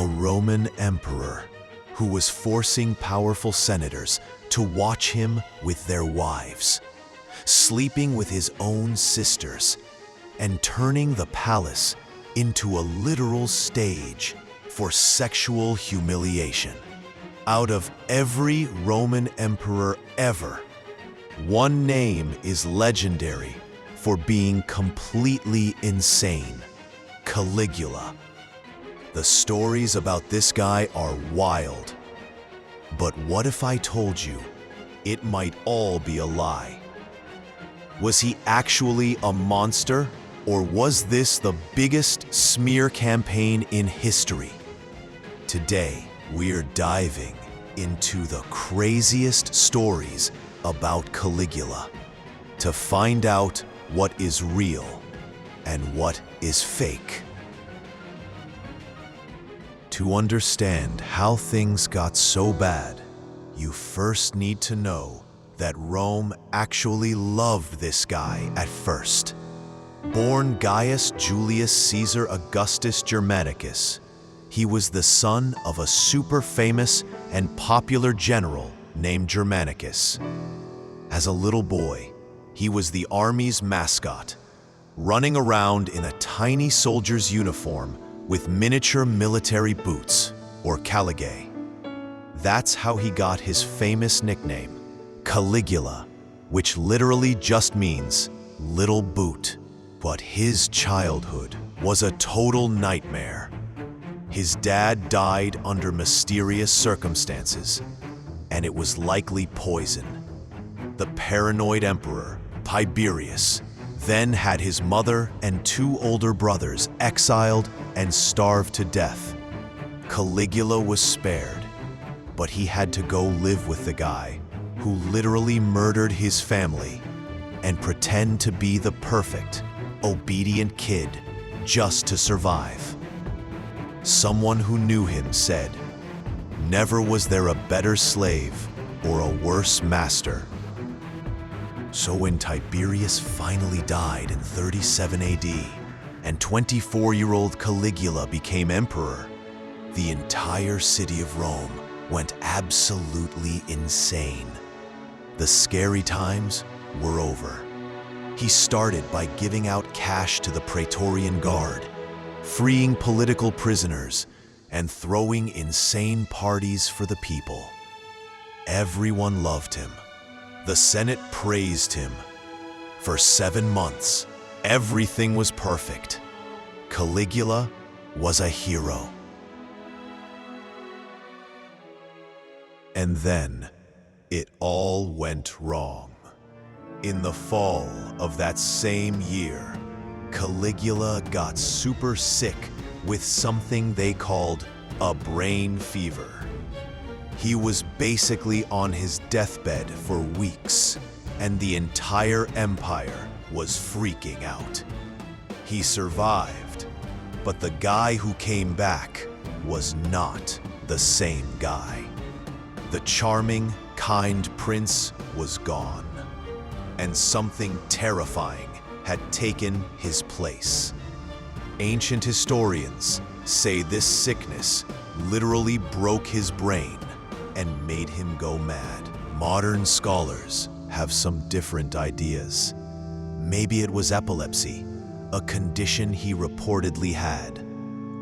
A Roman emperor who was forcing powerful senators to watch him with their wives, sleeping with his own sisters, and turning the palace into a literal stage for sexual humiliation. Out of every Roman emperor ever, one name is legendary for being completely insane: Caligula. The stories about this guy are wild. But what if I told you it might all be a lie? Was he actually a monster, or was this the biggest smear campaign in history? Today, we're diving into the craziest stories about Caligula to find out what is real and what is fake. To understand how things got so bad, you first need to know that Rome actually loved this guy at first. Born Gaius Julius Caesar Augustus Germanicus, he was the son of a super famous and popular general named Germanicus. As a little boy, he was the army's mascot, running around in a tiny soldier's uniform with miniature military boots, or caligae. That's how he got his famous nickname, Caligula, which literally just means little boot. But his childhood was a total nightmare. His dad died under mysterious circumstances, and it was likely poison. The paranoid emperor, Tiberius, then had his mother and 2 older brothers exiled and starved to death. Caligula was spared, but he had to go live with the guy who literally murdered his family and pretend to be the perfect, obedient kid just to survive. Someone who knew him said, "Never was there a better slave or a worse master." So when Tiberius finally died in 37 AD and 24-year-old Caligula became emperor, the entire city of Rome went absolutely insane. The scary times were over. He started by giving out cash to the Praetorian Guard, freeing political prisoners, and throwing insane parties for the people. Everyone loved him. The Senate praised him. For 7 months, everything was perfect. Caligula was a hero. And then, it all went wrong. In the fall of that same year, Caligula got super sick with something they called a brain fever. He was basically on his deathbed for weeks, and the entire empire was freaking out. He survived, but the guy who came back was not the same guy. The charming, kind prince was gone, and something terrifying had taken his place. Ancient historians say this sickness literally broke his brain and made him go mad. Modern scholars have some different ideas. Maybe it was epilepsy, a condition he reportedly had.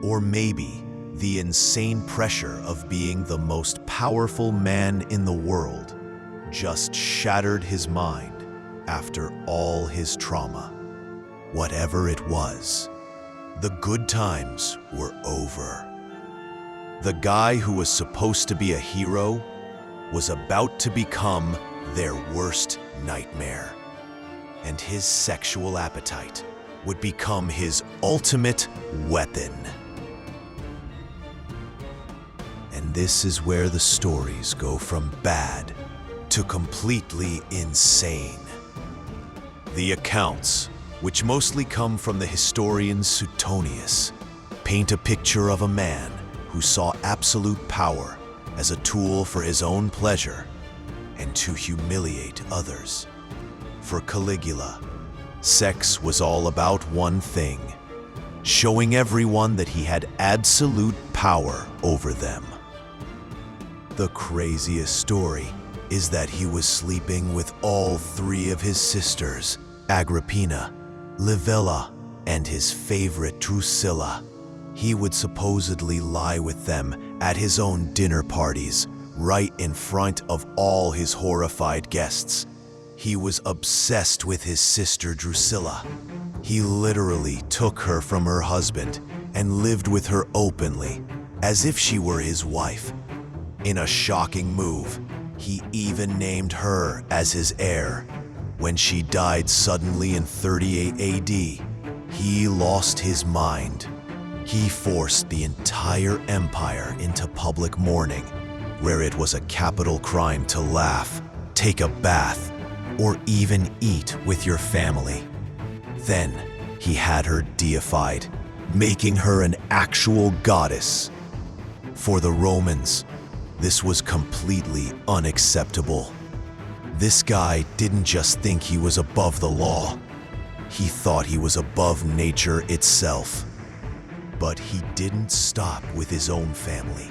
Or maybe the insane pressure of being the most powerful man in the world just shattered his mind after all his trauma. Whatever it was, the good times were over. The guy who was supposed to be a hero was about to become their worst nightmare, and his sexual appetite would become his ultimate weapon. And this is where the stories go from bad to completely insane. The accounts, which mostly come from the historian Suetonius, paint a picture of a man who saw absolute power as a tool for his own pleasure and to humiliate others. For Caligula, sex was all about one thing: showing everyone that he had absolute power over them. The craziest story is that he was sleeping with all three of his sisters, Agrippina, Livilla, and his favorite Drusilla. He would supposedly lie with them at his own dinner parties, right in front of all his horrified guests. He was obsessed with his sister Drusilla. He literally took her from her husband and lived with her openly, as if she were his wife. In a shocking move, he even named her as his heir. When she died suddenly in 38 AD, he lost his mind. He forced the entire empire into public mourning, where it was a capital crime to laugh, take a bath, or even eat with your family. Then he had her deified, making her an actual goddess. For the Romans, this was completely unacceptable. This guy didn't just think he was above the law. He thought he was above nature itself. But he didn't stop with his own family.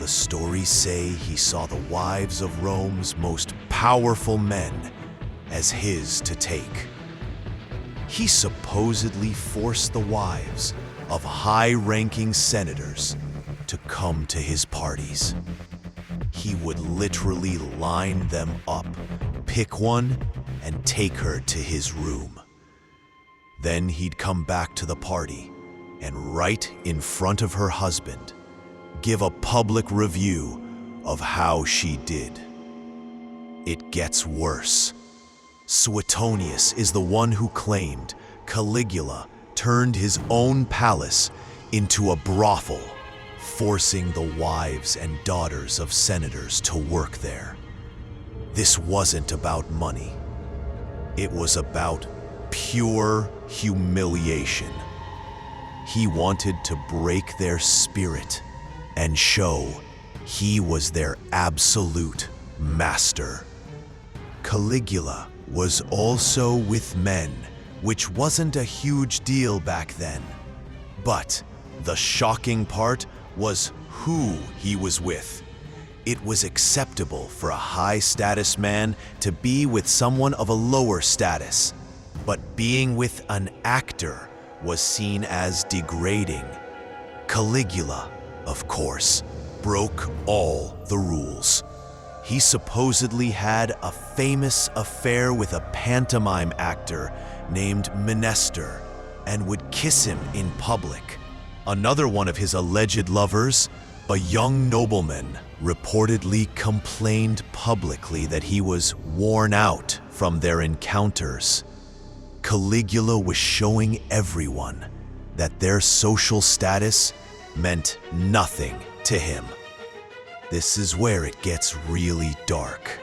The stories say he saw the wives of Rome's most powerful men as his to take. He supposedly forced the wives of high-ranking senators to come to his parties. He would literally line them up, pick one, and take her to his room. Then he'd come back to the party and right in front of her husband, give a public review of how she did. It gets worse. Suetonius is the one who claimed Caligula turned his own palace into a brothel, forcing the wives and daughters of senators to work there. This wasn't about money. It was about pure humiliation. He wanted to break their spirit and show he was their absolute master. Caligula was also with men, which wasn't a huge deal back then. But the shocking part was who he was with. It was acceptable for a high-status man to be with someone of a lower status, but being with an actor was seen as degrading. Caligula, of course, broke all the rules. He supposedly had a famous affair with a pantomime actor named Menester and would kiss him in public. Another one of his alleged lovers, a young nobleman, reportedly complained publicly that he was worn out from their encounters. Caligula was showing everyone that their social status meant nothing to him. This is where it gets really dark.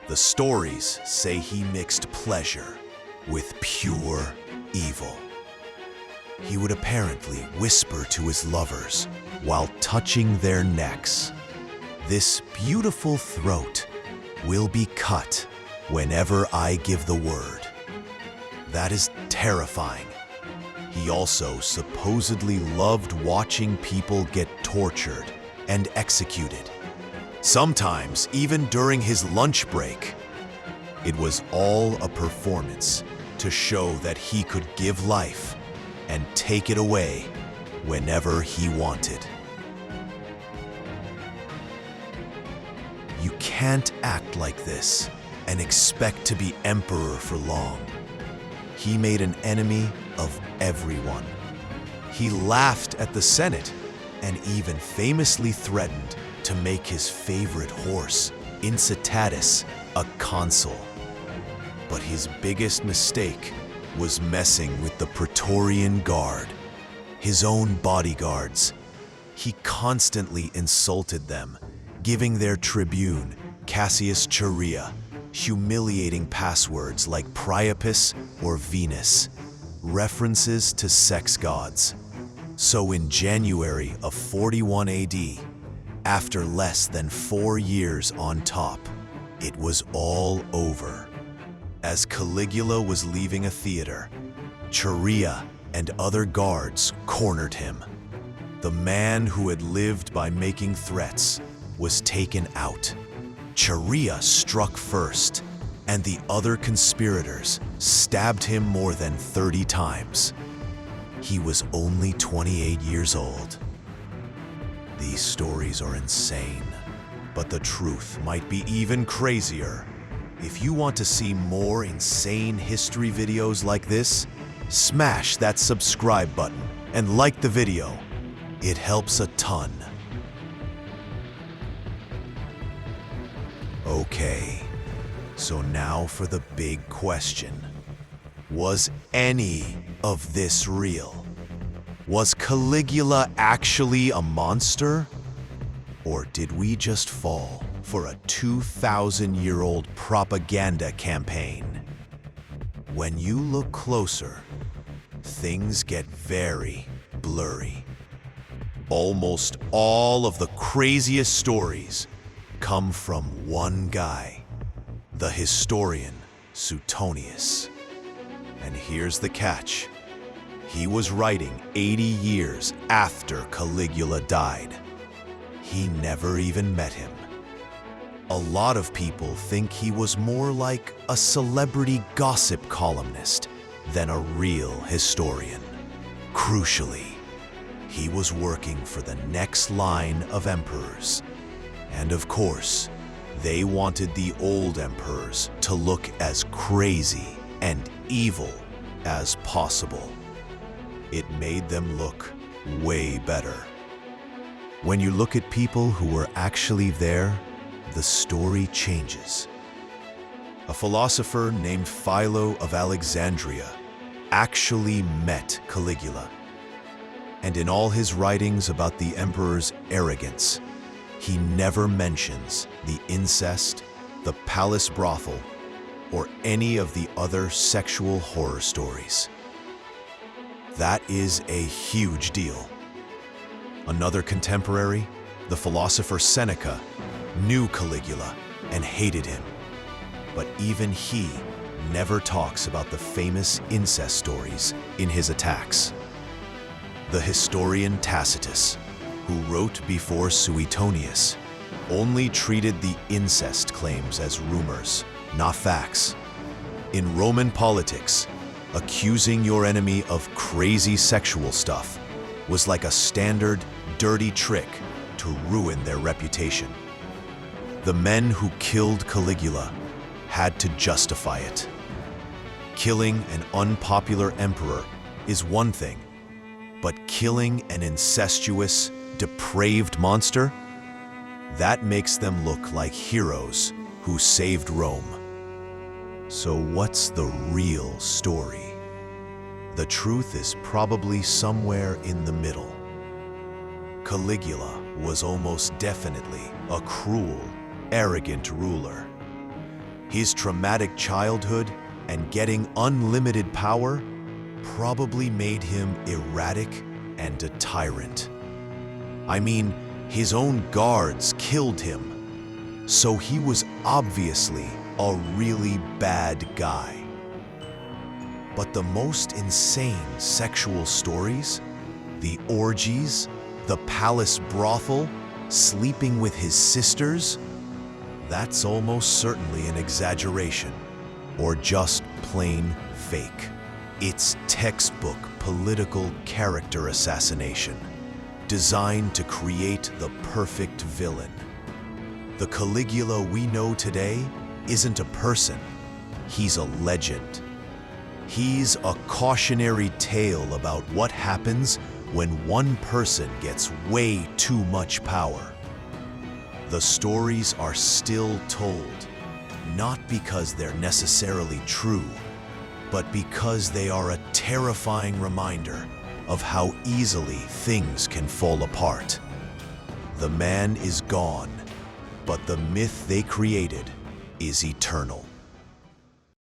The stories say he mixed pleasure with pure evil. He would apparently whisper to his lovers while touching their necks, "This beautiful throat will be cut whenever I give the word." That is terrifying. He also supposedly loved watching people get tortured and executed, sometimes even during his lunch break. It was all a performance to show that he could give life and take it away whenever he wanted. You can't act like this and expect to be emperor for long. He made an enemy of everyone. He laughed at the Senate and even famously threatened to make his favorite horse, Incitatus, a consul. But his biggest mistake was messing with the Praetorian Guard, his own bodyguards. He constantly insulted them, giving their tribune, Cassius Chaerea, humiliating passwords like Priapus or Venus, references to sex gods. So in January of 41 AD, after less than 4 years on top, it was all over. As Caligula was leaving a theater, Chaerea and other guards cornered him. The man who had lived by making threats was taken out. Charia struck first, and the other conspirators stabbed him more than 30 times. He was only 28 years old. These stories are insane, but the truth might be even crazier. If you want to see more insane history videos like this, smash that subscribe button and like the video. It helps a ton. Okay, so now for the big question. Was any of this real? Was Caligula actually a monster? Or did we just fall for a 2,000-year-old propaganda campaign? When you look closer, things get very blurry. Almost all of the craziest stories come from one guy, the historian Suetonius. And here's the catch. He was writing 80 years after Caligula died. He never even met him. A lot of people think he was more like a celebrity gossip columnist than a real historian. Crucially, he was working for the next line of emperors. And of course, they wanted the old emperors to look as crazy and evil as possible. It made them look way better. When you look at people who were actually there, the story changes. A philosopher named Philo of Alexandria actually met Caligula. And in all his writings about the emperor's arrogance, he never mentions the incest, the palace brothel, or any of the other sexual horror stories. That is a huge deal. Another contemporary, the philosopher Seneca, knew Caligula and hated him. But even he never talks about the famous incest stories in his attacks. The historian Tacitus, who wrote before Suetonius, only treated the incest claims as rumors, not facts. In Roman politics, accusing your enemy of crazy sexual stuff was like a standard, dirty trick to ruin their reputation. The men who killed Caligula had to justify it. Killing an unpopular emperor is one thing, but killing an incestuous, depraved monster? That makes them look like heroes who saved Rome. So what's the real story? The truth is probably somewhere in the middle. Caligula was almost definitely a cruel, arrogant ruler. His traumatic childhood and getting unlimited power probably made him erratic and a tyrant. I mean, his own guards killed him, so he was obviously a really bad guy. But the most insane sexual stories, the orgies, the palace brothel, sleeping with his sisters, that's almost certainly an exaggeration, or just plain fake. It's textbook political character assassination, designed to create the perfect villain. The Caligula we know today isn't a person, he's a legend. He's a cautionary tale about what happens when one person gets way too much power. The stories are still told, not because they're necessarily true, but because they are a terrifying reminder of how easily things can fall apart. The man is gone, but the myth they created is eternal.